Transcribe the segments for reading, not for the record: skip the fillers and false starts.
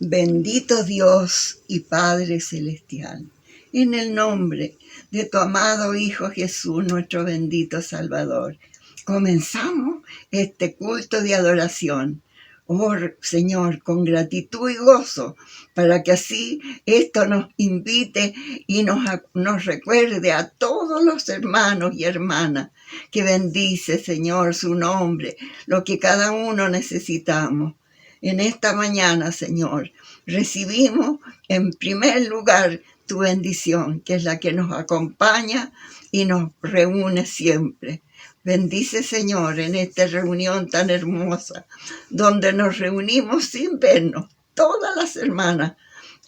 Bendito Dios y Padre Celestial, en el nombre de tu amado Hijo Jesús, nuestro bendito Salvador, comenzamos este culto de adoración. Oh Señor, con gratitud y gozo, para que así esto nos invite y nos recuerde a todos los hermanos y hermanas que bendice, Señor, su nombre, lo que cada uno necesitamos. En esta mañana, Señor, recibimos en primer lugar tu bendición, que es la que nos acompaña y nos reúne siempre. Bendice, Señor, en esta reunión tan hermosa, donde nos reunimos sin vernos, todas las hermanas,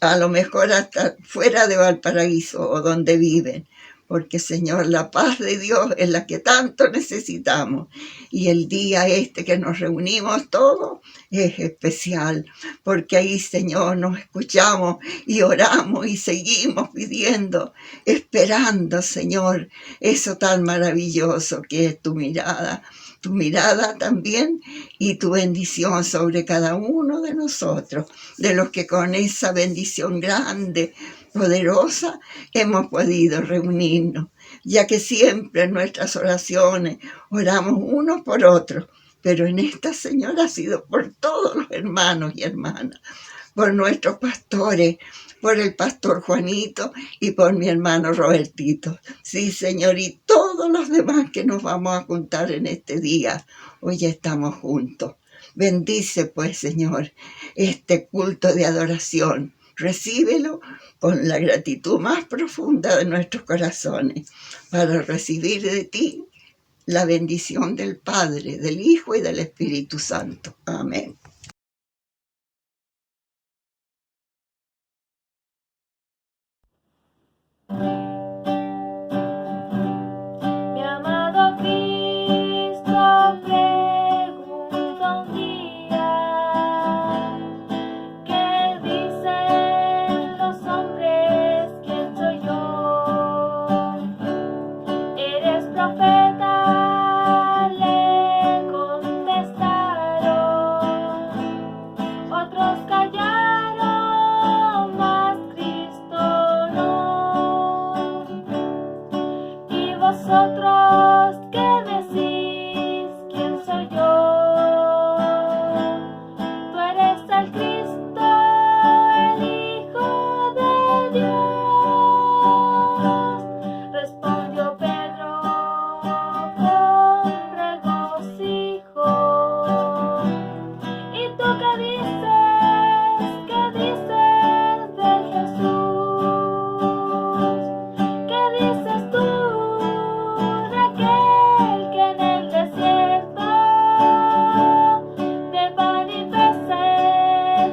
a lo mejor hasta fuera de Valparaíso o donde viven, porque, Señor, la paz de Dios es la que tanto necesitamos. Y el día que nos reunimos todos es especial, porque ahí, Señor, nos escuchamos y oramos y seguimos pidiendo, esperando, Señor, eso tan maravilloso que es tu mirada también y tu bendición sobre cada uno de nosotros, de los que con esa bendición grande, poderosa, hemos podido reunirnos, ya que siempre en nuestras oraciones oramos unos por otros, pero en esta, Señor, ha sido por todos los hermanos y hermanas, por nuestros pastores, por el pastor Juanito y por mi hermano Robertito. Sí, Señor, y todos los demás que nos vamos a juntar en este día. Hoy ya estamos juntos. Bendice, pues, Señor, este culto de adoración. Recíbelo con la gratitud más profunda de nuestros corazones para recibir de ti la bendición del Padre, del Hijo y del Espíritu Santo. Amén. Mi amado Cristo pregunta un día, ¿qué dicen los hombres? ¿Quién soy yo? ¿Eres profeta? Le contestaron. Otros callaron, mas Cristo no. ¿Y vosotros qué decís? ¿Quién soy yo? Tú eres el Cristo, el Hijo de Dios. Respondió Pedro con regocijo. ¿Y tú qué dices? ¿Qué dices de Jesús? ¿Qué dices tú de aquel que en el desierto de pan y peces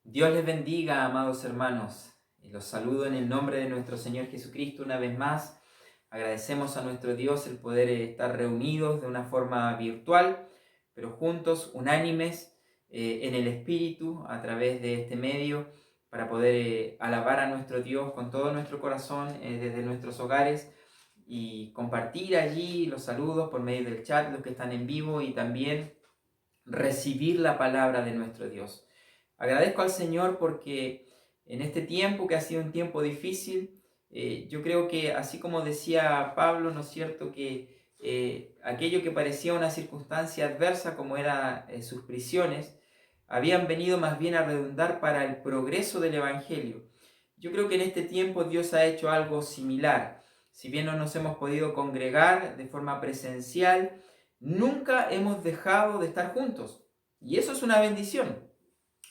Dios les bendiga, amados hermanos. Los saludo en el nombre de nuestro Señor Jesucristo una vez más. Agradecemos a nuestro Dios el poder estar reunidos de una forma virtual, pero juntos, unánimes en el Espíritu, a través de este medio, para poder alabar a nuestro Dios con todo nuestro corazón desde nuestros hogares y compartir allí los saludos por medio del chat, los que están en vivo, y también recibir la palabra de nuestro Dios. Agradezco al Señor porque en este tiempo, que ha sido un tiempo difícil, yo creo que, así como decía Pablo, ¿no es cierto?, que aquello que parecía una circunstancia adversa, como eran sus prisiones, habían venido más bien a redundar para el progreso del Evangelio. Yo creo que en este tiempo Dios ha hecho algo similar. Si bien no nos hemos podido congregar de forma presencial, nunca hemos dejado de estar juntos. Y eso es una bendición.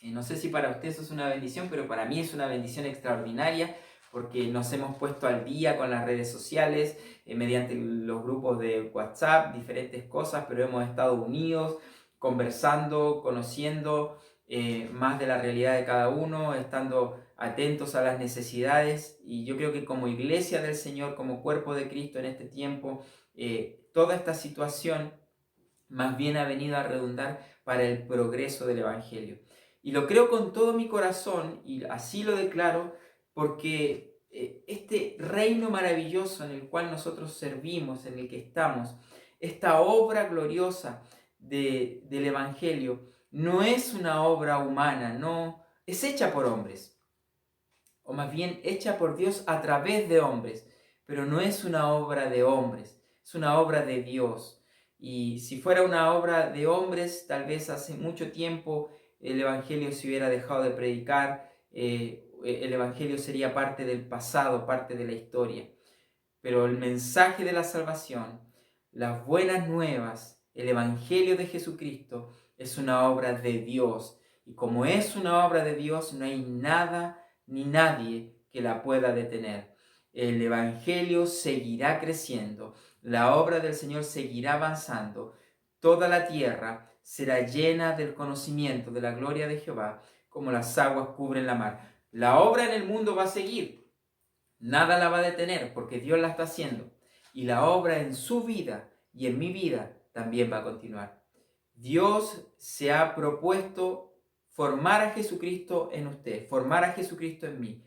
No sé si para usted eso es una bendición, pero para mí es una bendición extraordinaria, porque nos hemos puesto al día con las redes sociales, mediante los grupos de WhatsApp, diferentes cosas, pero hemos estado unidos, conversando, conociendo más de la realidad de cada uno, estando atentos a las necesidades. Y yo creo que como iglesia del Señor, como cuerpo de Cristo en este tiempo, toda esta situación más bien ha venido a redundar para el progreso del Evangelio. Y lo creo con todo mi corazón, y así lo declaro, porque este reino maravilloso en el cual nosotros servimos, en el que estamos, esta obra gloriosa del Evangelio, no es una obra humana, no es hecha por hombres, o más bien hecha por Dios a través de hombres, pero no es una obra de hombres, es una obra de Dios. Y si fuera una obra de hombres, tal vez hace mucho tiempo el Evangelio se hubiera dejado de predicar, el Evangelio sería parte del pasado, parte de la historia. Pero el mensaje de la salvación, las buenas nuevas, el Evangelio de Jesucristo, es una obra de Dios. Y como es una obra de Dios, no hay nada ni nadie que la pueda detener. El Evangelio seguirá creciendo, la obra del Señor seguirá avanzando, toda la tierra será llena del conocimiento de la gloria de Jehová, como las aguas cubren la mar. La obra en el mundo va a seguir, nada la va a detener, porque Dios la está haciendo, y la obra en su vida y en mi vida también va a continuar. Dios se ha propuesto formar a Jesucristo en usted, formar a Jesucristo en mí.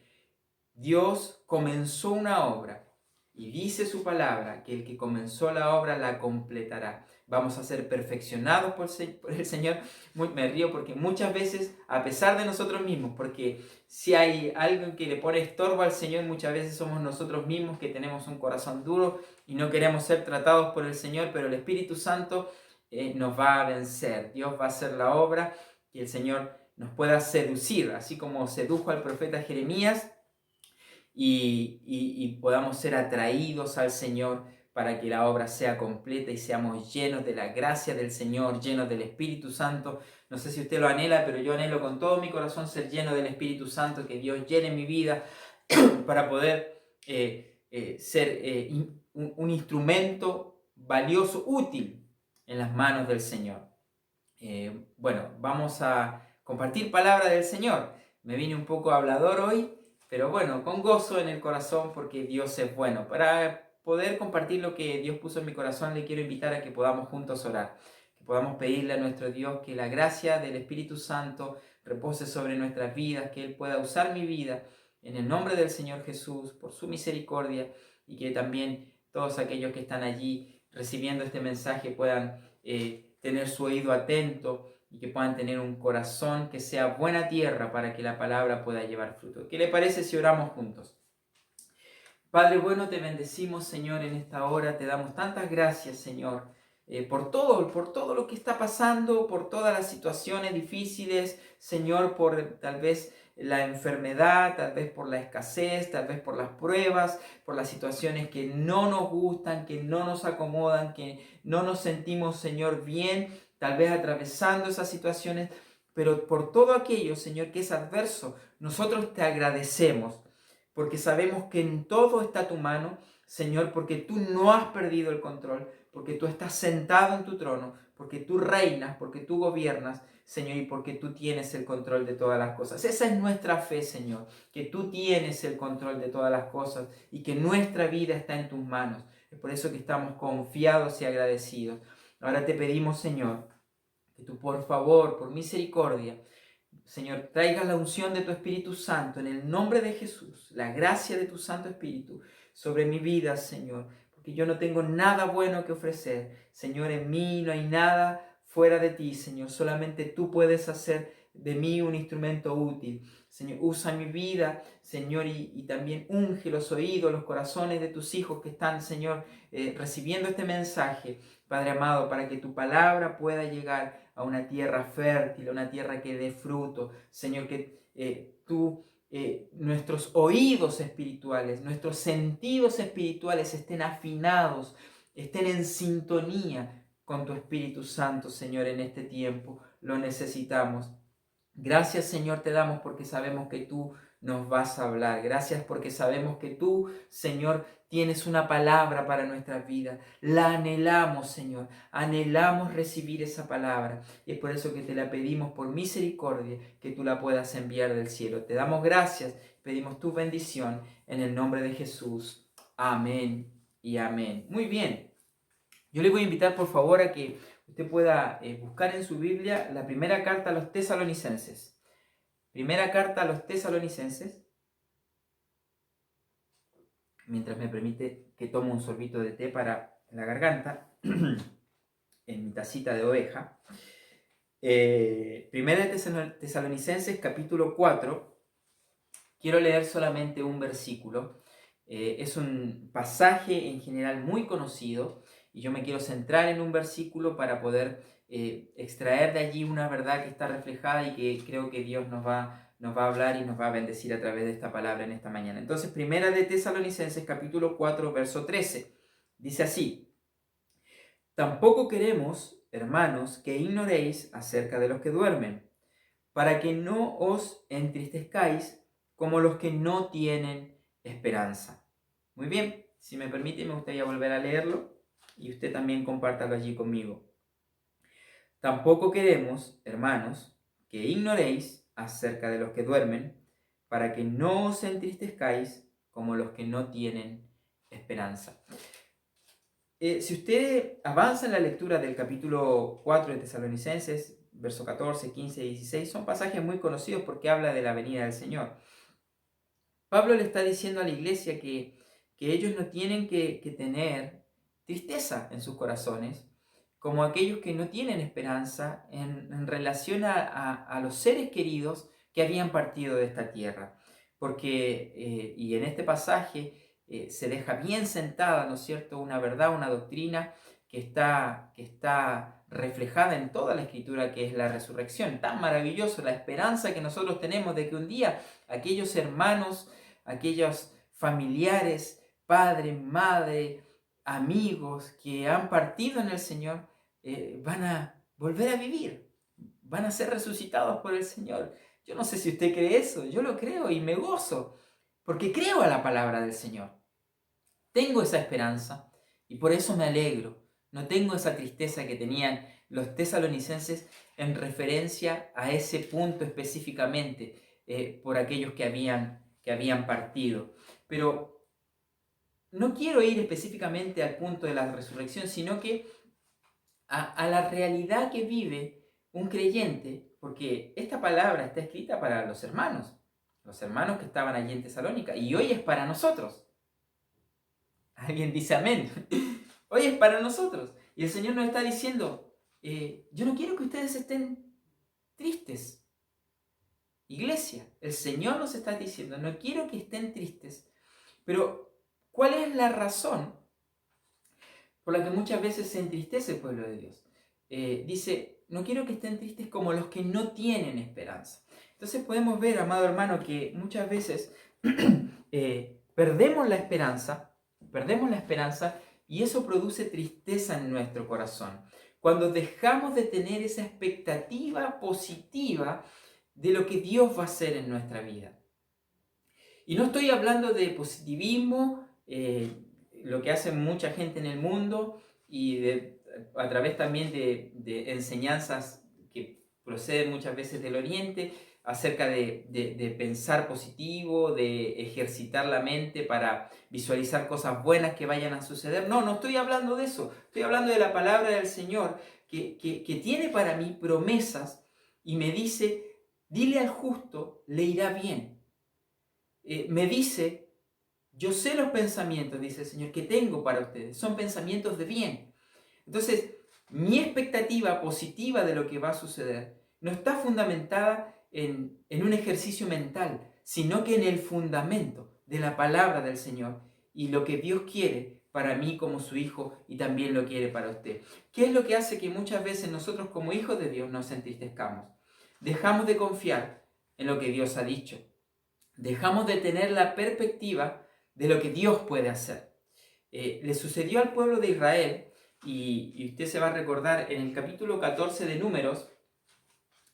Dios comenzó una obra y dice su palabra que el que comenzó la obra la completará. Vamos a ser perfeccionados por el Señor. Me río porque muchas veces, a pesar de nosotros mismos, porque si hay algo que le pone estorbo al Señor, muchas veces somos nosotros mismos, que tenemos un corazón duro y no queremos ser tratados por el Señor, pero el Espíritu Santo nos va a vencer. Dios va a hacer la obra, y el Señor nos pueda seducir, así como sedujo al profeta Jeremías, y podamos ser atraídos al Señor para que la obra sea completa y seamos llenos de la gracia del Señor, llenos del Espíritu Santo. No sé si usted lo anhela, pero yo anhelo con todo mi corazón ser lleno del Espíritu Santo, que Dios llene mi vida para poder ser un instrumento valioso, útil en las manos del Señor. Bueno, vamos a compartir palabra del Señor. Me vine un poco hablador hoy, pero bueno, con gozo en el corazón, porque Dios es bueno. Para poder compartir lo que Dios puso en mi corazón, le quiero invitar a que podamos juntos orar, que podamos pedirle a nuestro Dios que la gracia del Espíritu Santo repose sobre nuestras vidas, que Él pueda usar mi vida en el nombre del Señor Jesús, por su misericordia, y que también todos aquellos que están allí recibiendo este mensaje puedan tener su oído atento, y que puedan tener un corazón que sea buena tierra para que la palabra pueda llevar fruto. ¿Qué le parece si oramos juntos? Padre bueno, te bendecimos, Señor, en esta hora. Te damos tantas gracias, Señor, por todo lo que está pasando, por todas las situaciones difíciles, Señor, por tal vez la enfermedad, tal vez por la escasez, tal vez por las pruebas, por las situaciones que no nos gustan, que no nos acomodan, que no nos sentimos, Señor, bien, tal vez atravesando esas situaciones, pero por todo aquello, Señor, que es adverso, nosotros te agradecemos, porque sabemos que en todo está tu mano, Señor, porque tú no has perdido el control, porque tú estás sentado en tu trono, porque tú reinas, porque tú gobiernas, Señor, y porque tú tienes el control de todas las cosas. Esa es nuestra fe, Señor, que tú tienes el control de todas las cosas y que nuestra vida está en tus manos. Es por eso que estamos confiados y agradecidos. Ahora te pedimos, Señor, que tú por favor, por misericordia, Señor, traigas la unción de tu Espíritu Santo en el nombre de Jesús, la gracia de tu Santo Espíritu sobre mi vida, Señor, porque yo no tengo nada bueno que ofrecer. Señor, en mí no hay nada fuera de ti, Señor, solamente tú puedes hacer de mí un instrumento útil. Señor, usa mi vida, Señor, y también unge los oídos, los corazones de tus hijos que están, Señor, recibiendo este mensaje, Padre amado, para que tu palabra pueda llegar a una tierra fértil, a una tierra que dé fruto. Señor, que nuestros oídos espirituales, nuestros sentidos espirituales estén afinados, estén en sintonía con tu Espíritu Santo, Señor, en este tiempo. Lo necesitamos. Gracias, Señor, te damos porque sabemos que tú nos vas a hablar. Gracias porque sabemos que tú, Señor, tienes una palabra para nuestras vidas. La anhelamos, Señor. Anhelamos recibir esa palabra. Y es por eso que te la pedimos por misericordia, que tú la puedas enviar del cielo. Te damos gracias. Pedimos tu bendición en el nombre de Jesús. Amén y amén. Muy bien. Yo le voy a invitar, por favor, a que usted pueda buscar en su Biblia la primera carta a los tesalonicenses. Primera carta a los tesalonicenses. Mientras me permite que tome un sorbito de té para la garganta, en mi tacita de oveja. Primera de Tesalonicenses, capítulo 4. Quiero leer solamente un versículo. Es un pasaje en general muy conocido y yo me quiero centrar en un versículo para poder extraer de allí una verdad que está reflejada y que creo que Dios nos va a hablar y nos va a bendecir a través de esta palabra en esta mañana. Entonces, primera de Tesalonicenses, capítulo 4, verso 13, dice así: tampoco queremos, hermanos, que ignoréis acerca de los que duermen, para que no os entristezcáis como los que no tienen esperanza. Muy bien, si me permite, me gustaría volver a leerlo y usted también compártalo allí conmigo. Tampoco queremos, hermanos, que ignoréis acerca de los que duermen, para que no os entristezcáis como los que no tienen esperanza. Si usted avanza en la lectura del capítulo 4 de Tesalonicenses, verso 14, 15 y 16, son pasajes muy conocidos porque habla de la venida del Señor. Pablo le está diciendo a la iglesia que ellos no tienen que tener tristeza en sus corazones, como aquellos que no tienen esperanza en relación a los seres queridos que habían partido de esta tierra. Porque, y en este pasaje se deja bien sentada, ¿no es cierto?, una verdad, una doctrina que está reflejada en toda la Escritura, que es la resurrección. Tan maravilloso, la esperanza que nosotros tenemos de que un día aquellos hermanos, aquellos familiares, padre, madre, amigos que han partido en el Señor, van a volver a vivir, van a ser resucitados por el Señor. Yo no sé si usted cree eso, yo lo creo y me gozo, porque creo a la palabra del Señor. Tengo esa esperanza y por eso me alegro. No tengo esa tristeza que tenían los tesalonicenses en referencia a ese punto específicamente, por aquellos que habían partido. Pero no quiero ir específicamente al punto de la resurrección, sino que a la realidad que vive un creyente, porque esta palabra está escrita para los hermanos que estaban allí en Tesalónica, y hoy es para nosotros. Alguien dice amén. Hoy es para nosotros. Y el Señor nos está diciendo, yo no quiero que ustedes estén tristes. Iglesia, el Señor nos está diciendo, no quiero que estén tristes. Pero, ¿cuál es la razón por la que muchas veces se entristece el pueblo de Dios? Dice, no quiero que estén tristes como los que no tienen esperanza. Entonces podemos ver, amado hermano, que muchas veces perdemos la esperanza y eso produce tristeza en nuestro corazón. Cuando dejamos de tener esa expectativa positiva de lo que Dios va a hacer en nuestra vida. Y no estoy hablando de positivismo, lo que hace mucha gente en el mundo y a través también de enseñanzas que proceden muchas veces del Oriente, acerca de pensar positivo, de ejercitar la mente para visualizar cosas buenas que vayan a suceder. No, no estoy hablando de eso. Estoy hablando de la palabra del Señor que tiene para mí promesas y me dice, dile al justo, le irá bien. Me dice, yo sé los pensamientos, dice el Señor, que tengo para ustedes. Son pensamientos de bien. Entonces, mi expectativa positiva de lo que va a suceder no está fundamentada en un ejercicio mental, sino que en el fundamento de la palabra del Señor y lo que Dios quiere para mí como su hijo y también lo quiere para usted. ¿Qué es lo que hace que muchas veces nosotros como hijos de Dios nos entristezcamos? Dejamos de confiar en lo que Dios ha dicho. Dejamos de tener la perspectiva de lo que Dios puede hacer. Le sucedió al pueblo de Israel, y usted se va a recordar en el capítulo 14 de Números,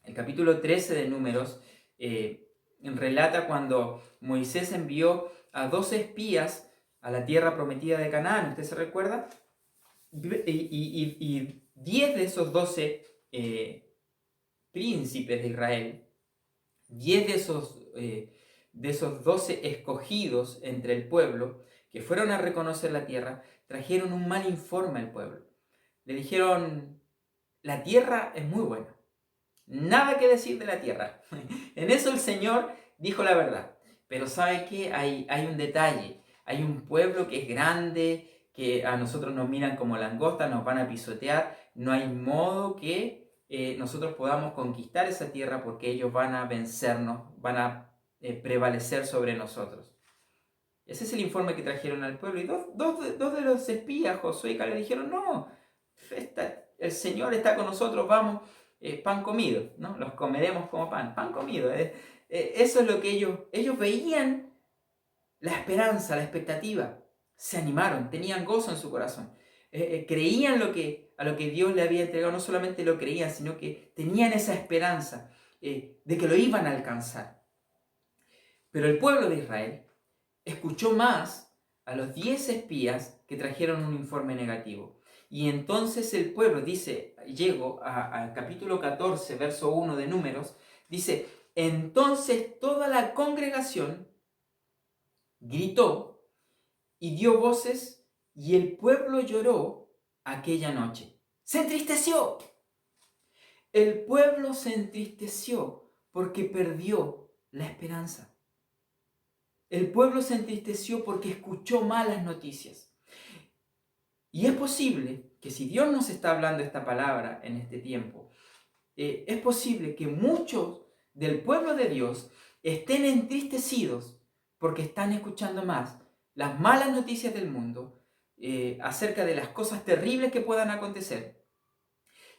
el capítulo 13 de Números, relata cuando Moisés envió a 12 espías a la tierra prometida de Canaán. ¿Usted se recuerda? Y 10 de esos 12 príncipes de Israel, 10 de esos 12 escogidos entre el pueblo, que fueron a reconocer la tierra, trajeron un mal informe al pueblo. Le dijeron, la tierra es muy buena. Nada que decir de la tierra. En eso el Señor dijo la verdad. Pero ¿sabe qué? Hay un detalle. Hay un pueblo que es grande, que a nosotros nos miran como langosta, nos van a pisotear. No hay modo que nosotros podamos conquistar esa tierra porque ellos van a vencernos, van a prevalecer sobre nosotros. Ese es el informe que trajeron al pueblo. Y dos de los espías, Josué y Caleb, dijeron, no, el Señor está con nosotros, vamos, pan comido, ¿no? Los comeremos como pan comido. Eso es lo que ellos veían, la esperanza, la expectativa. Se animaron, tenían gozo en su corazón. Creían a lo que Dios le había entregado, no solamente lo creían, sino que tenían esa esperanza de que lo iban a alcanzar. Pero el pueblo de Israel escuchó más a los 10 espías que trajeron un informe negativo. Y entonces el pueblo, dice, llego al capítulo 14, verso 1 de Números, dice, entonces toda la congregación gritó y dio voces y el pueblo lloró aquella noche. Se entristeció. El pueblo se entristeció porque perdió la esperanza. El pueblo se entristeció porque escuchó malas noticias. Y es posible que si Dios nos está hablando esta palabra en este tiempo, es posible que muchos del pueblo de Dios estén entristecidos porque están escuchando más las malas noticias del mundo acerca de las cosas terribles que puedan acontecer,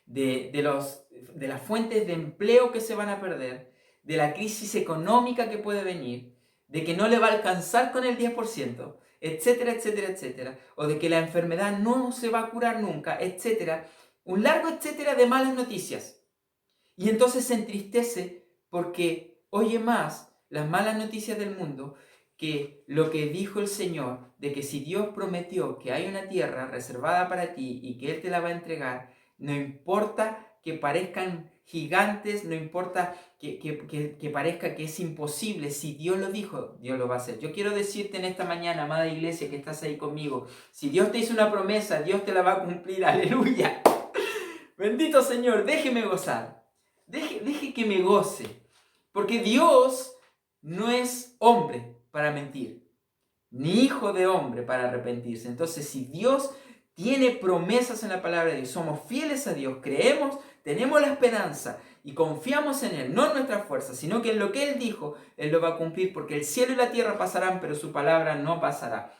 de las fuentes de empleo que se van a perder, de la crisis económica que puede venir, de que no le va a alcanzar con el 10%, etcétera, etcétera, etcétera, o de que la enfermedad no se va a curar nunca, etcétera, un largo etcétera de malas noticias. Y entonces se entristece porque oye más las malas noticias del mundo que lo que dijo el Señor, de que si Dios prometió que hay una tierra reservada para ti y que Él te la va a entregar, no importa que parezcan gigantes, no importa que parezca que es imposible, si Dios lo dijo, Dios lo va a hacer. Yo quiero decirte en esta mañana, amada iglesia, que estás ahí conmigo, si Dios te hizo una promesa, Dios te la va a cumplir, aleluya. Bendito Señor, déjeme gozar, deje que me goce, porque Dios no es hombre para mentir, ni hijo de hombre para arrepentirse. Entonces, si Dios tiene promesas en la palabra de Dios, somos fieles a Dios, creemos, tenemos la esperanza y confiamos en Él, no en nuestra fuerza, sino que en lo que Él dijo, Él lo va a cumplir, porque el cielo y la tierra pasarán, pero su palabra no pasará.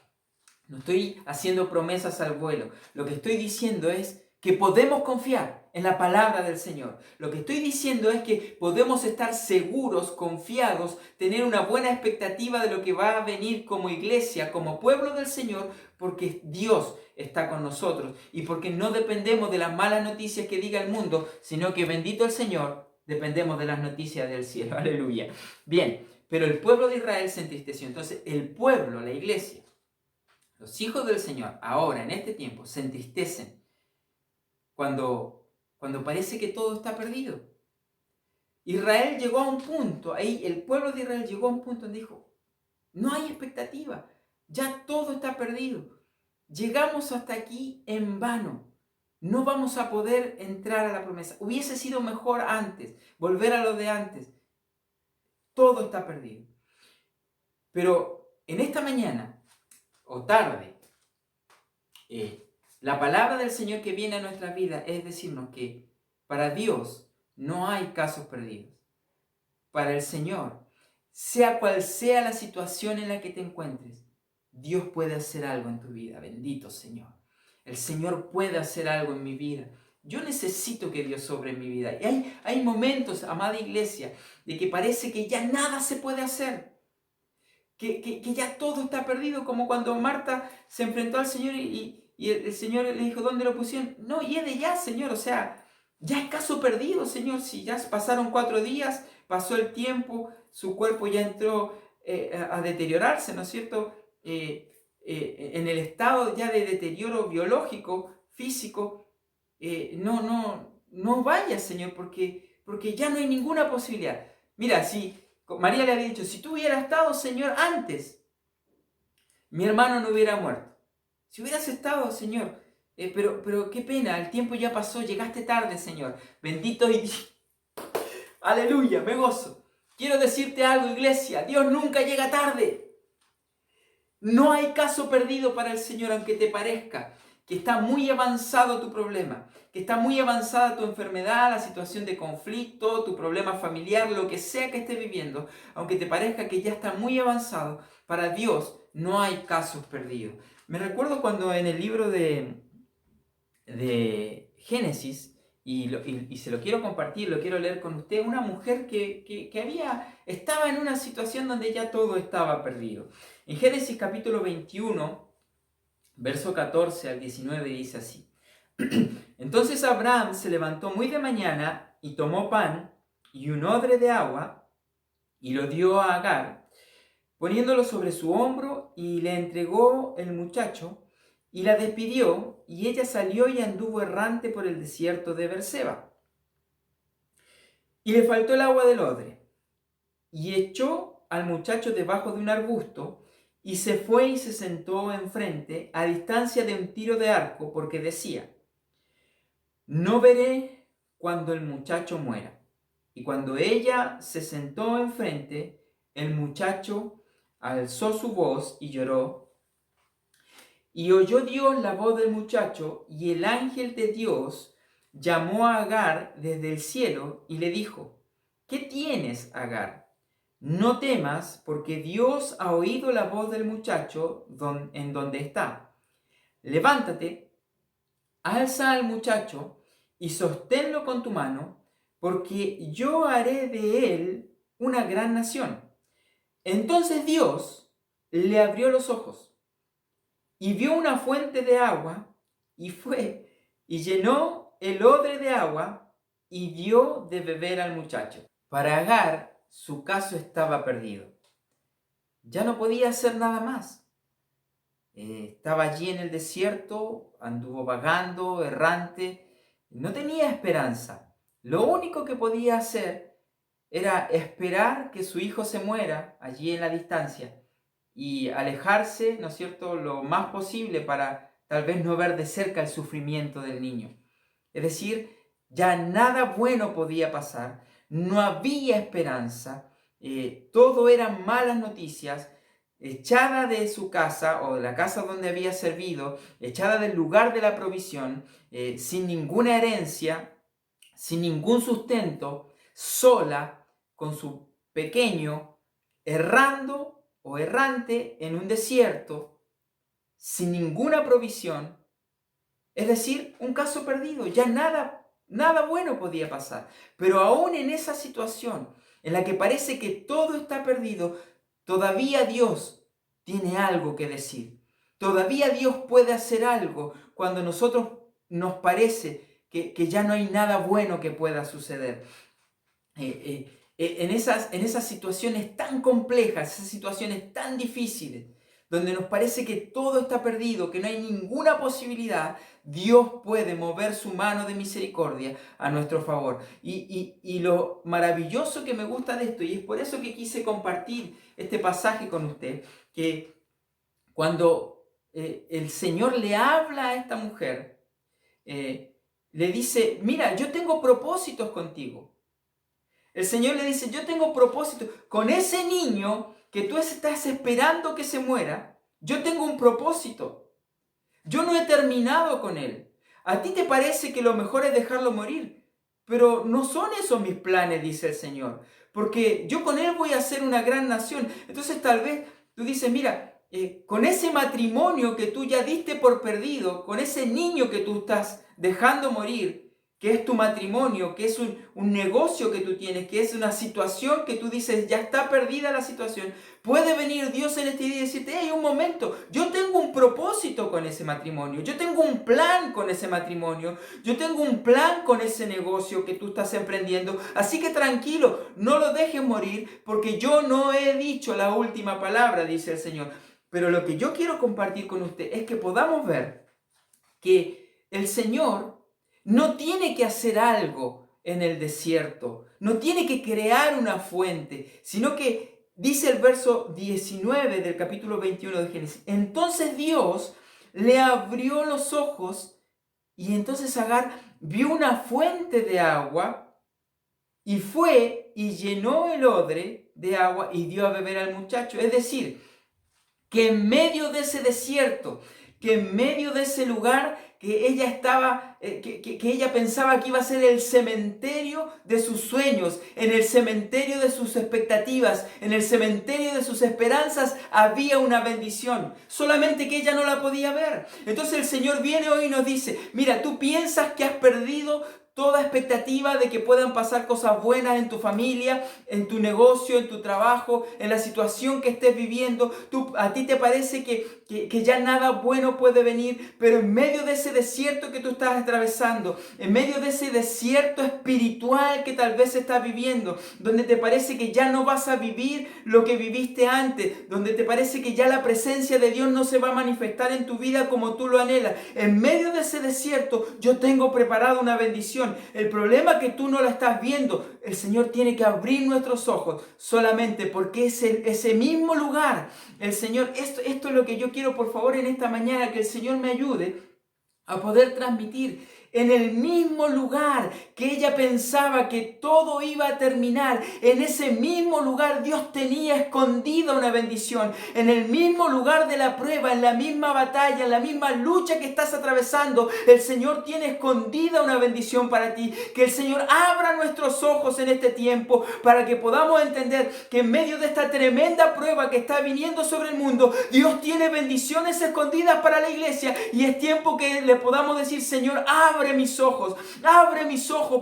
No estoy haciendo promesas al vuelo. Lo que estoy diciendo es que podemos confiar en la palabra del Señor. Lo que estoy diciendo es que podemos estar seguros, confiados, tener una buena expectativa de lo que va a venir como iglesia, como pueblo del Señor, porque Dios está con nosotros y porque no dependemos de las malas noticias que diga el mundo, sino que bendito el Señor, dependemos de las noticias del cielo. Aleluya. Bien, pero el pueblo de Israel se entristeció. Entonces el pueblo, la iglesia, los hijos del Señor, ahora en este tiempo, se entristecen cuando parece que todo está perdido. Israel llegó a un punto, ahí el pueblo de Israel llegó a un punto donde dijo, no hay expectativa, ya todo está perdido. Llegamos hasta aquí en vano. No vamos a poder entrar a la promesa. Hubiese sido mejor antes, volver a lo de antes. Todo está perdido. Pero en esta mañana o tarde, la palabra del Señor que viene a nuestra vida es decirnos que para Dios no hay casos perdidos. Para el Señor, sea cual sea la situación en la que te encuentres, Dios puede hacer algo en tu vida. Bendito Señor. El Señor puede hacer algo en mi vida. Yo necesito que Dios sobre en mi vida. Y hay momentos, amada iglesia, de que parece que ya nada se puede hacer. Que ya todo está perdido, como cuando Marta se enfrentó al Señor y el Señor le dijo, ¿dónde lo pusieron? No, y es de ya, Señor, o sea, ya es caso perdido, Señor, si ya pasaron 4 días, pasó el tiempo, su cuerpo ya entró a deteriorarse, ¿no es cierto? En el estado ya de deterioro biológico, físico, no vaya, Señor, porque ya no hay ninguna posibilidad. Mira, si María le había dicho, si tú hubieras estado, Señor, antes, mi hermano no hubiera muerto. Si hubieras estado, Señor, pero qué pena, el tiempo ya pasó, llegaste tarde, Señor. Bendito y aleluya, me gozo. Quiero decirte algo, iglesia, Dios nunca llega tarde. No hay caso perdido para el Señor, aunque te parezca que está muy avanzado tu problema, que está muy avanzada tu enfermedad, la situación de conflicto, tu problema familiar, lo que sea que estés viviendo, aunque te parezca que ya está muy avanzado, para Dios no hay casos perdidos. Me recuerdo cuando en el libro de Génesis, y se lo quiero compartir, lo quiero leer con usted, una mujer que estaba en una situación donde ya todo estaba perdido. En Génesis capítulo 21, verso 14 al 19 dice así. Entonces Abraham se levantó muy de mañana y tomó pan y un odre de agua y lo dio a Agar, poniéndolo sobre su hombro, y le entregó el muchacho y la despidió, y ella salió y anduvo errante por el desierto de Berseba. Y le faltó el agua del odre, y echó al muchacho debajo de un arbusto, y se fue y se sentó enfrente, a distancia de un tiro de arco, porque decía, no veré cuando el muchacho muera. Y cuando ella se sentó enfrente, el muchacho alzó su voz y lloró. Y oyó Dios la voz del muchacho, y el ángel de Dios llamó a Agar desde el cielo y le dijo, ¿qué tienes, Agar? No temas, porque Dios ha oído la voz del muchacho en donde está. Levántate, alza al muchacho y sosténlo con tu mano, porque yo haré de él una gran nación. Entonces Dios le abrió los ojos y vio una fuente de agua, y fue y llenó el odre de agua y dio de beber al muchacho. Para Agar, su caso estaba perdido. Ya no podía hacer nada más. Estaba allí en el desierto, anduvo vagando, errante, no tenía esperanza. Lo único que podía hacer era esperar que su hijo se muera allí en la distancia y alejarse, ¿no es cierto?, lo más posible para tal vez no ver de cerca el sufrimiento del niño. Es decir, ya nada bueno podía pasar, no había esperanza, todo eran malas noticias. Echada de su casa o de la casa donde había servido, echada del lugar de la provisión, sin ninguna herencia, sin ningún sustento, sola, con su pequeño, errando o errante en un desierto, sin ninguna provisión. Es decir, un caso perdido, ya nada bueno podía pasar. Pero aún en esa situación en la que parece que todo está perdido, todavía Dios tiene algo que decir. Todavía Dios puede hacer algo cuando nosotros nos parece que ya no hay nada bueno que pueda suceder. En esas situaciones tan complejas, esas situaciones tan difíciles, donde nos parece que todo está perdido, que no hay ninguna posibilidad, Dios puede mover su mano de misericordia a nuestro favor. Y lo maravilloso que me gusta de esto, y es por eso que quise compartir este pasaje con usted, que cuando el Señor le habla a esta mujer, le dice, mira, yo tengo propósitos contigo. El Señor le dice, yo tengo propósitos con ese niño que tú estás esperando que se muera. Yo tengo un propósito. Yo no he terminado con él. A ti te parece que lo mejor es dejarlo morir, pero no son esos mis planes, dice el Señor, porque yo con él voy a hacer una gran nación. Entonces tal vez tú dices, mira, con ese matrimonio que tú ya diste por perdido, con ese niño que tú estás dejando morir, que es tu matrimonio, que es un negocio que tú tienes, que es una situación que tú dices, ya está perdida la situación, puede venir Dios en este día y decirte, hey, un momento, yo tengo un propósito con ese matrimonio, yo tengo un plan con ese matrimonio, yo tengo un plan con ese negocio que tú estás emprendiendo, así que tranquilo, no lo dejes morir, porque yo no he dicho la última palabra, dice el Señor. Pero lo que yo quiero compartir con usted es que podamos ver que el Señor no tiene que hacer algo en el desierto, no tiene que crear una fuente, sino que dice el verso 19 del capítulo 21 de Génesis, entonces Dios le abrió los ojos y entonces Agar vio una fuente de agua y fue y llenó el odre de agua y dio a beber al muchacho. Es decir, que en medio de ese desierto, que en medio de ese lugar que ella estaba, que ella pensaba que iba a ser el cementerio de sus sueños, en el cementerio de sus expectativas, en el cementerio de sus esperanzas, había una bendición, solamente que ella no la podía ver. Entonces el Señor viene hoy y nos dice, mira, tú piensas que has perdido toda expectativa de que puedan pasar cosas buenas en tu familia, en tu negocio, en tu trabajo, en la situación que estés viviendo. A ti te parece que ya nada bueno puede venir, pero en medio de ese desierto que tú estás atravesando, en medio de ese desierto espiritual que tal vez estás viviendo, donde te parece que ya no vas a vivir lo que viviste antes, donde te parece que ya la presencia de Dios no se va a manifestar en tu vida como tú lo anhelas, en medio de ese desierto yo tengo preparado una bendición. El problema es que tú no la estás viendo. El Señor tiene que abrir nuestros ojos solamente porque es ese mismo lugar. El Señor, esto es lo que yo quiero, por favor, en esta mañana, que el Señor me ayude a poder transmitir. En el mismo lugar que ella pensaba que todo iba a terminar, en ese mismo lugar Dios tenía escondida una bendición. En el mismo lugar de la prueba, en la misma batalla, en la misma lucha que estás atravesando, el Señor tiene escondida una bendición para ti. Que el Señor abra nuestros ojos en este tiempo para que podamos entender que en medio de esta tremenda prueba que está viniendo sobre el mundo, Dios tiene bendiciones escondidas para la iglesia, y es tiempo que le podamos decir, Señor, abre mis ojos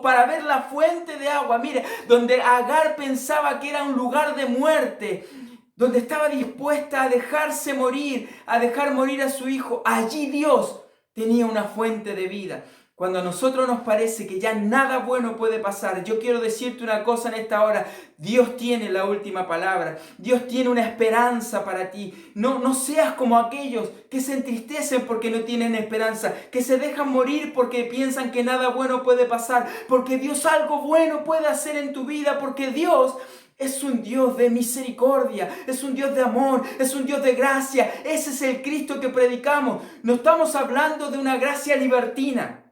para ver la fuente de agua. Mire, donde Agar pensaba que era un lugar de muerte, donde estaba dispuesta a dejarse morir, a dejar morir a su hijo, allí Dios tenía una fuente de vida. Cuando a nosotros nos parece que ya nada bueno puede pasar, yo quiero decirte una cosa en esta hora. Dios tiene la última palabra. Dios tiene una esperanza para ti. No seas como aquellos que se entristecen porque no tienen esperanza, que se dejan morir porque piensan que nada bueno puede pasar, porque Dios algo bueno puede hacer en tu vida, porque Dios es un Dios de misericordia, es un Dios de amor, es un Dios de gracia. Ese es el Cristo que predicamos. No estamos hablando de una gracia libertina.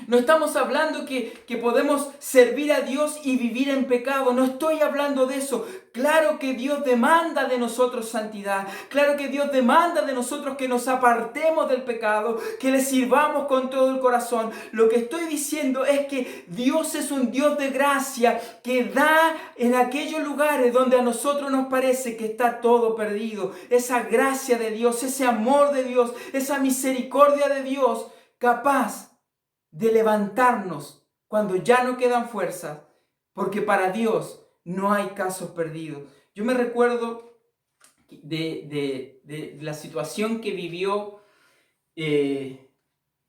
No estamos hablando que podemos servir a Dios y vivir en pecado. No estoy hablando de eso. Claro que Dios demanda de nosotros santidad. Claro que Dios demanda de nosotros que nos apartemos del pecado, que le sirvamos con todo el corazón. Lo que estoy diciendo es que Dios es un Dios de gracia que da en aquellos lugares donde a nosotros nos parece que está todo perdido. Esa gracia de Dios, ese amor de Dios, esa misericordia de Dios, capaz de levantarnos cuando ya no quedan fuerzas, porque para Dios no hay casos perdidos. Yo me recuerdo de la situación que vivió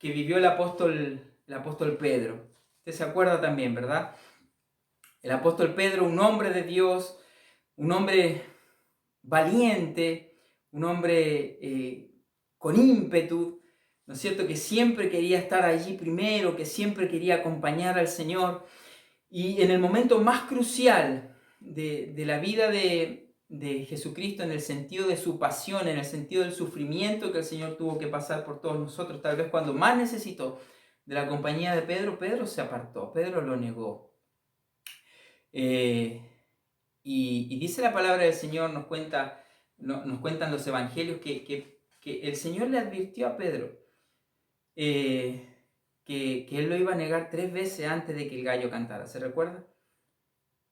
el apóstol Pedro. Usted se acuerda también, ¿verdad? El apóstol Pedro, un hombre de Dios, un hombre valiente, un hombre con ímpetu, ¿no es cierto?, que siempre quería estar allí primero, que siempre quería acompañar al Señor. Y en el momento más crucial de la vida de Jesucristo, en el sentido de su pasión, en el sentido del sufrimiento que el Señor tuvo que pasar por todos nosotros, tal vez cuando más necesitó de la compañía de Pedro, Pedro se apartó, Pedro lo negó. Y dice la palabra del Señor, nos cuentan los evangelios, que el Señor le advirtió a Pedro que él lo iba a negar 3 veces antes de que el gallo cantara. ¿Se recuerda?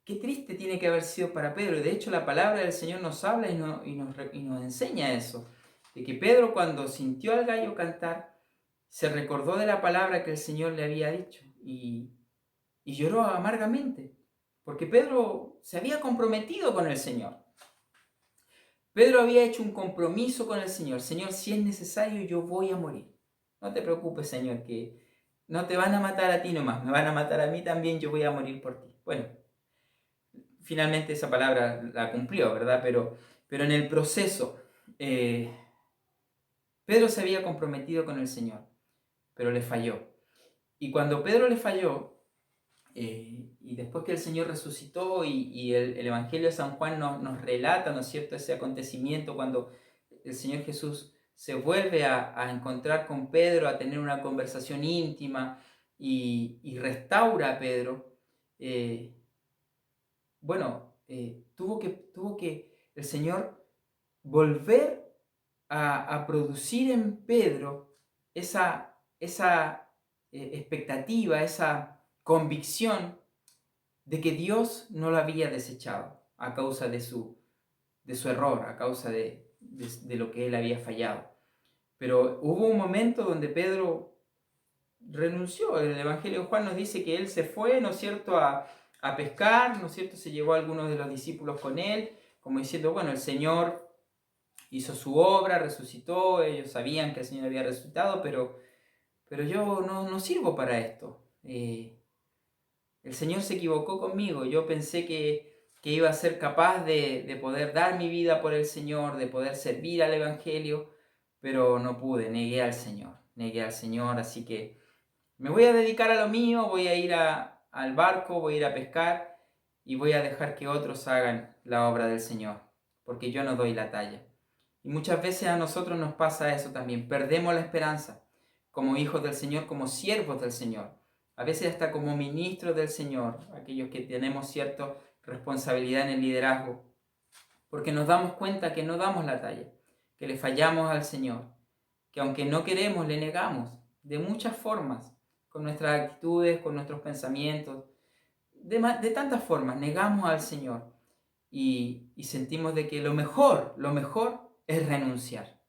Qué triste tiene que haber sido para Pedro. De hecho, la palabra del Señor nos habla y nos enseña eso. De que Pedro, cuando sintió al gallo cantar, se recordó de la palabra que el Señor le había dicho y lloró amargamente. Porque Pedro se había comprometido con el Señor. Pedro había hecho un compromiso con el Señor. Señor, si es necesario, yo voy a morir. No te preocupes, Señor, que no te van a matar a ti nomás, me van a matar a mí también, yo voy a morir por ti. Bueno, finalmente esa palabra la cumplió, ¿verdad? Pero en el proceso, Pedro se había comprometido con el Señor, pero le falló. Y cuando Pedro le falló, y después que el Señor resucitó y el Evangelio de San Juan nos relata, ¿no es cierto?, ese acontecimiento cuando el Señor Jesús se vuelve a encontrar con Pedro, a tener una conversación íntima y restaura a Pedro. Tuvo que el Señor volver a producir en Pedro esa expectativa, esa convicción de que Dios no lo había desechado a causa de su error, a causa de lo que él había fallado. Pero hubo un momento donde Pedro renunció. El Evangelio de Juan nos dice que él se fue, ¿no es cierto?, a pescar, ¿no es cierto?, se llevó a algunos de los discípulos con él, como diciendo, bueno, el Señor hizo su obra, resucitó, ellos sabían que el Señor había resucitado, pero yo no sirvo para esto. El Señor se equivocó conmigo, yo pensé que iba a ser capaz de poder dar mi vida por el Señor, de poder servir al Evangelio, pero no pude, negué al Señor, así que me voy a dedicar a lo mío, voy a ir al barco, voy a ir a pescar y voy a dejar que otros hagan la obra del Señor, porque yo no doy la talla. Y muchas veces a nosotros nos pasa eso también, perdemos la esperanza como hijos del Señor, como siervos del Señor, a veces hasta como ministros del Señor, aquellos que tenemos cierta responsabilidad en el liderazgo, porque nos damos cuenta que no damos la talla, que le fallamos al Señor, que aunque no queremos, le negamos de muchas formas, con nuestras actitudes, con nuestros pensamientos, de tantas formas, negamos al Señor y sentimos de que lo mejor es renunciar.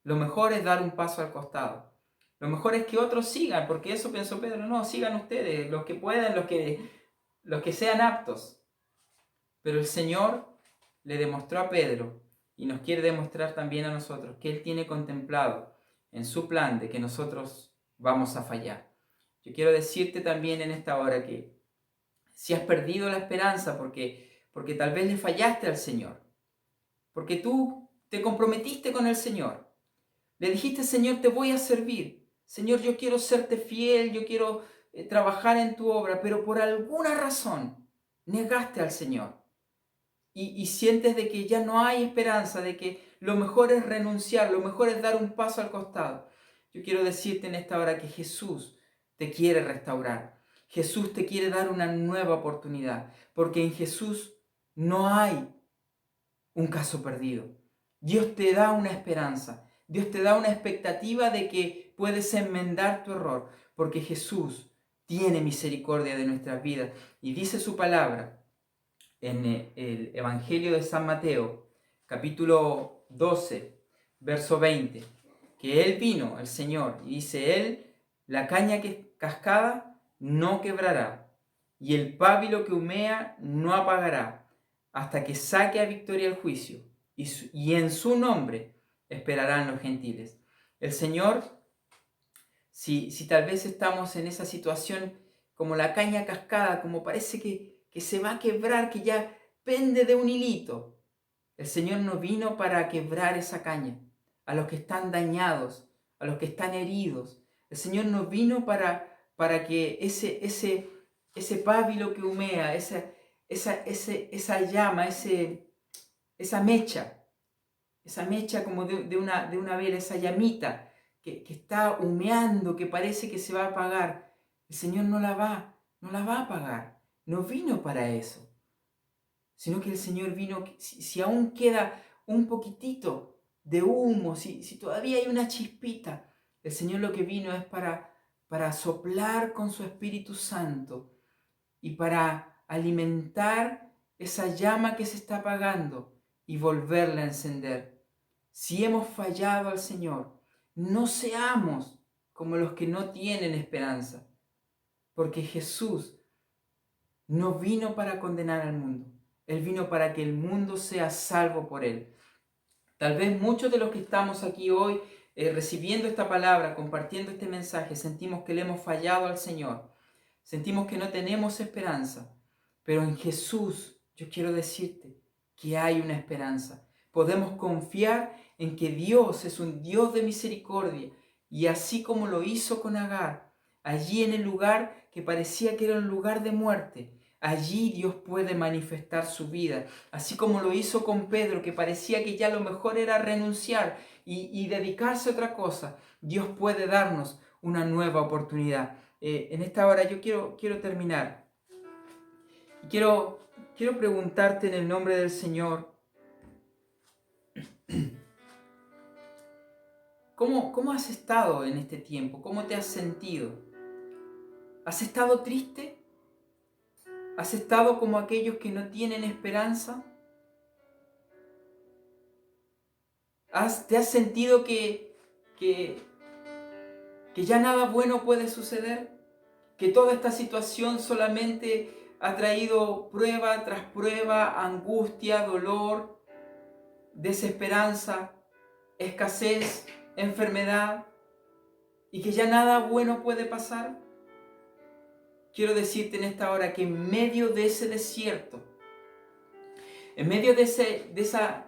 Lo mejor es dar un paso al costado. Lo mejor es que otros sigan, porque eso pensó Pedro, no, sigan ustedes, los que puedan, los que sean aptos. Pero el Señor le demostró a Pedro y nos quiere demostrar también a nosotros que Él tiene contemplado en su plan de que nosotros vamos a fallar. Yo quiero decirte también en esta hora que si has perdido la esperanza porque tal vez le fallaste al Señor, porque tú te comprometiste con el Señor, le dijiste, Señor, te voy a servir, Señor, yo quiero serte fiel, yo quiero trabajar en tu obra, pero por alguna razón negaste al Señor y sientes de que ya no hay esperanza, de que lo mejor es renunciar, lo mejor es dar un paso al costado. Yo quiero decirte en esta hora que Jesús te quiere restaurar. Jesús te quiere dar una nueva oportunidad, porque en Jesús no hay un caso perdido. Dios te da una esperanza, Dios te da una expectativa de que puedes enmendar tu error, porque Jesús tiene misericordia de nuestras vidas. Y dice su palabra en el Evangelio de San Mateo, capítulo 12, verso 20, que Él vino, el Señor, y dice Él, la caña que cascada no quebrará, y el pábilo que humea no apagará, hasta que saque a victoria el juicio, y en su nombre esperarán los gentiles. El Señor, si tal vez estamos en esa situación como la caña cascada, como parece que se va a quebrar, que ya pende de un hilito, El Señor no vino para quebrar esa caña, a los que están dañados, a los que están heridos. El Señor no vino para que ese pábilo que humea, esa llama, esa mecha como de una vela, esa llamita que está humeando, que parece que se va a apagar. El Señor no la va a apagar. No vino para eso. Sino que el Señor vino, si aún queda un poquitito de humo, si todavía hay una chispita, el Señor lo que vino es para soplar con su Espíritu Santo y para alimentar esa llama que se está apagando y volverla a encender. Si hemos fallado al Señor, no seamos como los que no tienen esperanza, porque Jesús no vino para condenar al mundo. Él vino para que el mundo sea salvo por Él. Tal vez muchos de los que estamos aquí hoy recibiendo esta palabra, compartiendo este mensaje, sentimos que le hemos fallado al Señor. Sentimos que no tenemos esperanza. Pero en Jesús yo quiero decirte que hay una esperanza. Podemos confiar en que Dios es un Dios de misericordia. Y así como lo hizo con Agar, allí en el lugar que parecía que era un lugar de muerte, allí Dios puede manifestar su vida, así como lo hizo con Pedro, que parecía que ya lo mejor era renunciar y dedicarse a otra cosa. Dios puede darnos una nueva oportunidad. En esta hora yo quiero terminar. Quiero preguntarte en el nombre del Señor, ¿cómo has estado en este tiempo? ¿Cómo te has sentido? ¿Has estado triste? ¿Has estado como aquellos que no tienen esperanza? ¿Te has sentido que ya nada bueno puede suceder? ¿Que toda esta situación solamente ha traído prueba tras prueba, angustia, dolor, desesperanza, escasez, enfermedad, y que ya nada bueno puede pasar? Quiero decirte en esta hora que en medio de ese desierto, en medio de esa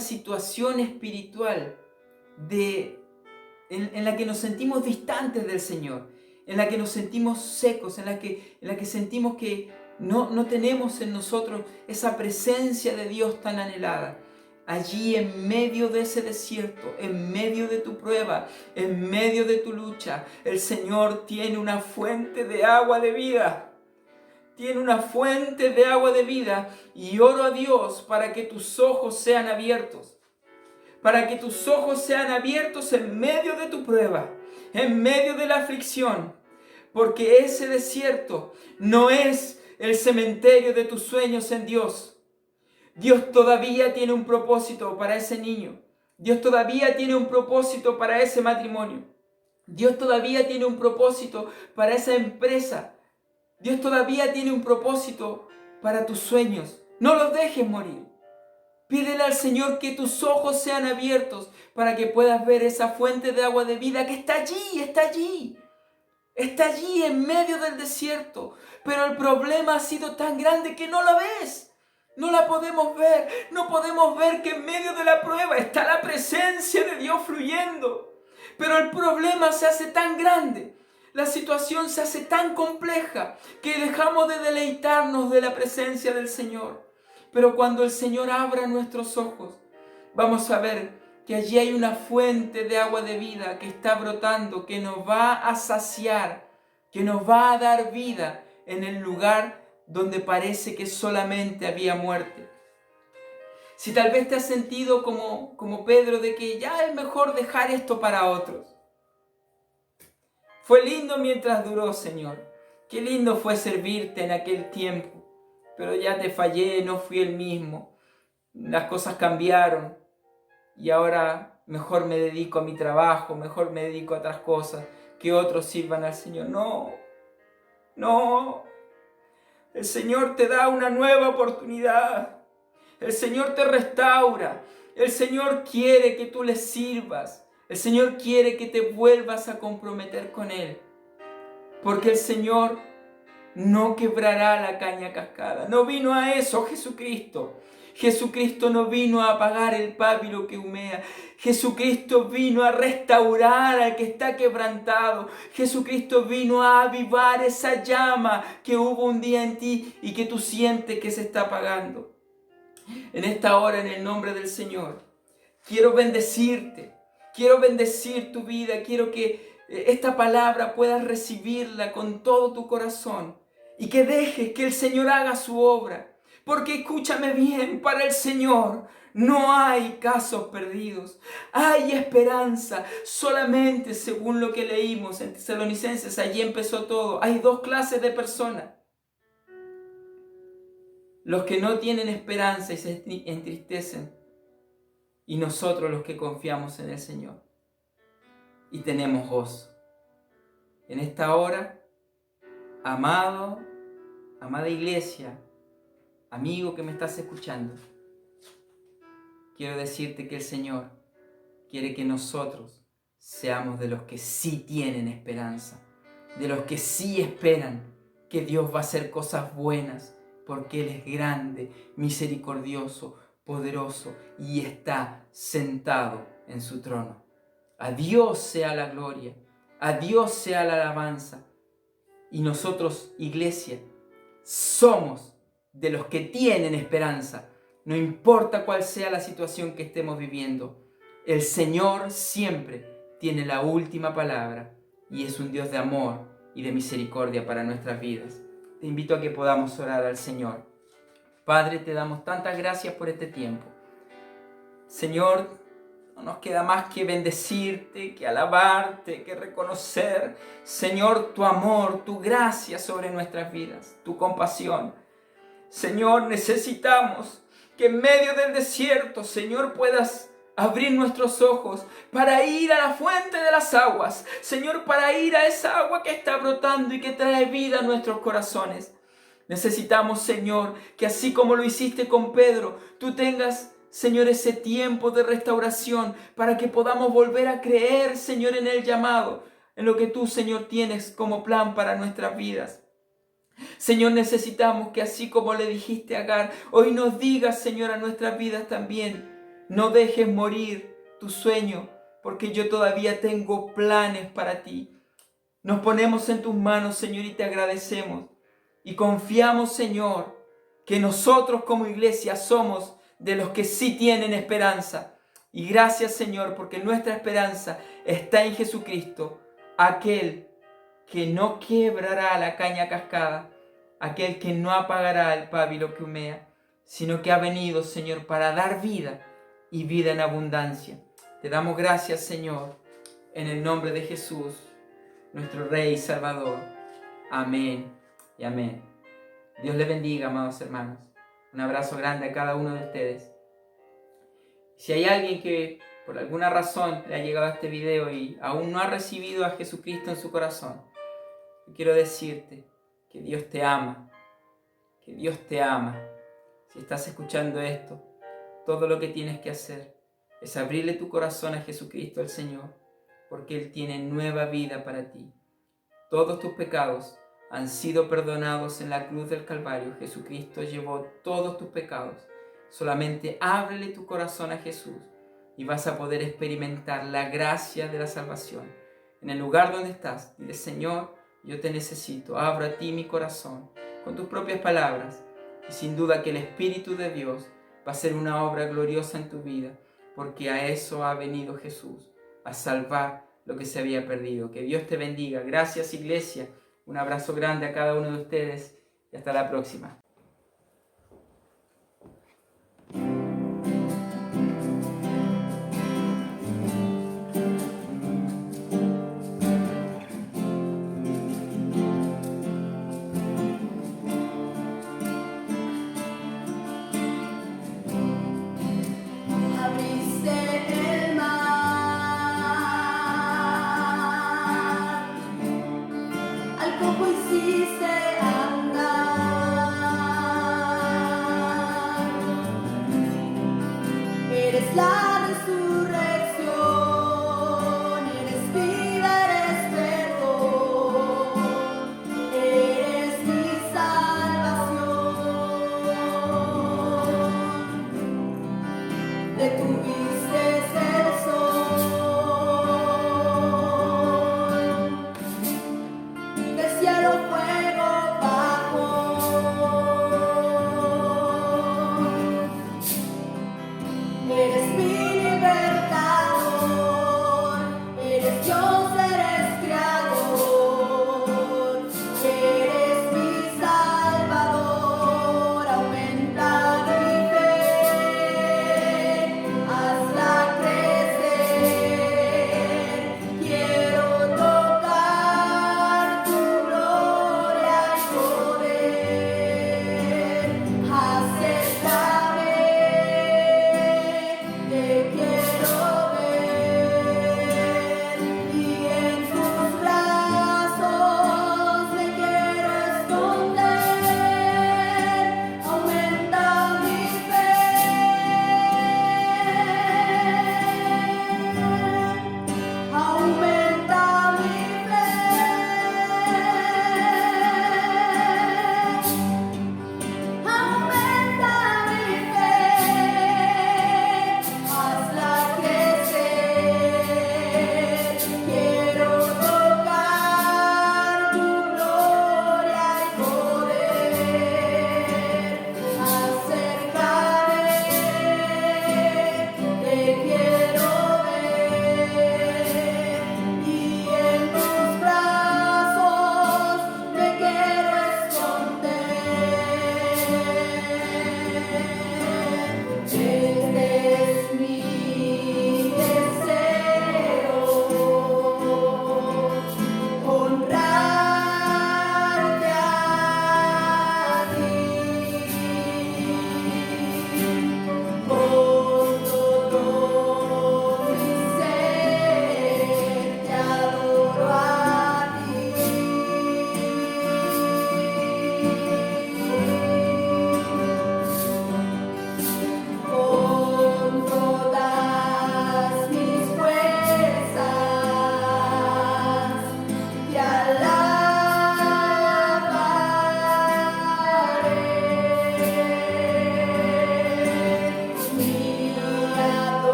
situación espiritual en la que nos sentimos distantes del Señor, en la que nos sentimos secos, en la que sentimos que no tenemos en nosotros esa presencia de Dios tan anhelada. Allí en medio de ese desierto, en medio de tu prueba, en medio de tu lucha, el Señor tiene una fuente de agua de vida. Tiene una fuente de agua de vida, y oro a Dios para que tus ojos sean abiertos. Para que tus ojos sean abiertos en medio de tu prueba, en medio de la aflicción. Porque ese desierto no es el cementerio de tus sueños en Dios. Dios todavía tiene un propósito para ese niño. Dios todavía tiene un propósito para ese matrimonio. Dios todavía tiene un propósito para esa empresa. Dios todavía tiene un propósito para tus sueños. No los dejes morir. Pídele al Señor que tus ojos sean abiertos para que puedas ver esa fuente de agua de vida que está allí, está allí. Está allí en medio del desierto. Pero el problema ha sido tan grande que no la ves. No la podemos ver. No podemos ver que en medio de la prueba está la presencia de Dios fluyendo. Pero el problema se hace tan grande. La situación se hace tan compleja que dejamos de deleitarnos de la presencia del Señor. Pero cuando el Señor abra nuestros ojos, vamos a ver que allí hay una fuente de agua de vida que está brotando, que nos va a saciar, que nos va a dar vida en el lugar donde parece que solamente había muerte. Si tal vez te has sentido como Pedro, de que ya es mejor dejar esto para otros. Fue lindo mientras duró, Señor. Qué lindo fue servirte en aquel tiempo. Pero ya te fallé, no fui el mismo. Las cosas cambiaron. Y ahora mejor me dedico a mi trabajo, mejor me dedico a otras cosas. Que otros sirvan al Señor. No. El Señor te da una nueva oportunidad. El Señor te restaura. El Señor quiere que tú le sirvas. El Señor quiere que te vuelvas a comprometer con Él. Porque el Señor no quebrará la caña cascada. No vino a eso Jesucristo. Jesucristo no vino a apagar el pábilo que humea. Jesucristo vino a restaurar al que está quebrantado. Jesucristo vino a avivar esa llama que hubo un día en ti y que tú sientes que se está apagando. En esta hora, en el nombre del Señor, quiero bendecirte. Quiero bendecir tu vida. Quiero que esta palabra puedas recibirla con todo tu corazón y que dejes que el Señor haga su obra. Porque escúchame bien, para el Señor no hay casos perdidos, hay esperanza. Solamente según lo que leímos en Tesalonicenses, allí empezó todo. Hay dos clases de personas: los que no tienen esperanza y se entristecen, y nosotros los que confiamos en el Señor y tenemos gozo. En esta hora, amado, amada iglesia, amigo que me estás escuchando, quiero decirte que el Señor quiere que nosotros seamos de los que sí tienen esperanza, de los que sí esperan que Dios va a hacer cosas buenas, porque Él es grande, misericordioso, poderoso y está sentado en su trono. A Dios sea la gloria, a Dios sea la alabanza. Y nosotros, iglesia, somos de los que tienen esperanza. No importa cuál sea la situación que estemos viviendo, el Señor siempre tiene la última palabra y es un Dios de amor y de misericordia para nuestras vidas. Te invito a que podamos orar al Señor. Padre, te damos tantas gracias por este tiempo. Señor, no nos queda más que bendecirte, que alabarte, que reconocer, Señor, tu amor, tu gracia sobre nuestras vidas, tu compasión. Señor, necesitamos que en medio del desierto, Señor, puedas abrir nuestros ojos para ir a la fuente de las aguas. Señor, para ir a esa agua que está brotando y que trae vida a nuestros corazones. Necesitamos, Señor, que así como lo hiciste con Pedro, tú tengas, Señor, ese tiempo de restauración para que podamos volver a creer, Señor, en el llamado, en lo que tú, Señor, tienes como plan para nuestras vidas. Señor, necesitamos que así como le dijiste a Agar, hoy nos digas, Señor, a nuestras vidas también: no dejes morir tu sueño, porque yo todavía tengo planes para ti. Nos ponemos en tus manos, Señor, y te agradecemos. Y confiamos, Señor, que nosotros como iglesia somos de los que sí tienen esperanza. Y gracias, Señor, porque nuestra esperanza está en Jesucristo, aquel que no quebrará la caña cascada, aquel que no apagará el pábilo que humea, sino que ha venido, Señor, para dar vida y vida en abundancia. Te damos gracias, Señor, en el nombre de Jesús, nuestro Rey y Salvador. Amén y amén. Dios les bendiga, amados hermanos. Un abrazo grande a cada uno de ustedes. Si hay alguien que por alguna razón le ha llegado a este video y aún no ha recibido a Jesucristo en su corazón, yo quiero decirte que Dios te ama, que Dios te ama. Si estás escuchando esto, todo lo que tienes que hacer es abrirle tu corazón a Jesucristo, al Señor, porque Él tiene nueva vida para ti. Todos tus pecados han sido perdonados en la cruz del Calvario. Jesucristo llevó todos tus pecados. Solamente ábrele tu corazón a Jesús y vas a poder experimentar la gracia de la salvación. En el lugar donde estás, dile: Señor, yo te necesito. Abro a ti mi corazón con tus propias palabras. Y sin duda que el Espíritu de Dios va a hacer una obra gloriosa en tu vida, porque a eso ha venido Jesús, a salvar lo que se había perdido. Que Dios te bendiga. Gracias, iglesia. Un abrazo grande a cada uno de ustedes y hasta la próxima. Eres vida, eres perdón, eres mi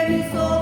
que mi sol